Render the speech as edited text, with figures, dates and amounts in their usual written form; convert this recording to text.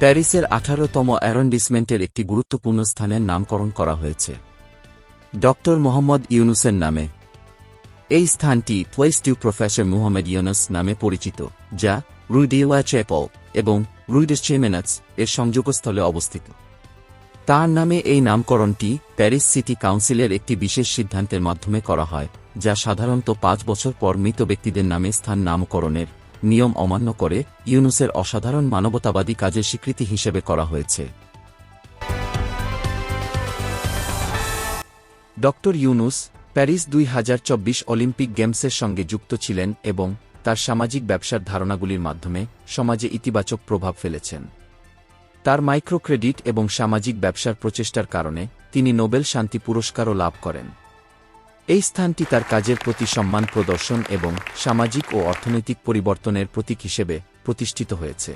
প্যারিসের 18তম অ্যারন্ডিসমেন্টের একটি গুরুত্বপূর্ণ স্থানের নামকরণ করা হয়েছে ড. মোহাম্মদ ইউনুসের নামে। এই স্থানটি place do professor Muhammad Yunus নামে পরিচিত, যা রু ডি লা চ্যাপল এবং রু ডে চেমেনাস এর সংযোগস্থলে অবস্থিত। তাঁর নামে এই নামকরণটি প্যারিস সিটি কাউন্সিলের একটি বিশেষ সিদ্ধান্তের মাধ্যমে করা হয়, যা সাধারণত 5 বছর পর মৃত ব্যক্তিদের নামে স্থান নামকরণের নিয়ম অমান্য করে ইউনুসের অসাধারণ মানবতাবাদী কাজের স্বীকৃতি হিসেবে করা হয়েছে। ড. ইউনুস প্যারিস 2024 অলিম্পিক গেমসের সঙ্গে যুক্ত ছিলেন এবং তার সামাজিক ব্যবসার ধারণাগুলির মাধ্যমে সমাজে ইতিবাচক প্রভাব ফেলেছেন। তার মাইক্রোক্রেডিট এবং সামাজিক ব্যবসার প্রচেষ্টার কারণে তিনি নোবেল শান্তি পুরস্কারও লাভ করেন। এই স্থানটি তার কাজের প্রতি সম্মান প্রদর্শন এবং সামাজিক ও অর্থনৈতিক পরিবর্তনের প্রতীক হিসেবে প্রতিষ্ঠিত হয়েছে।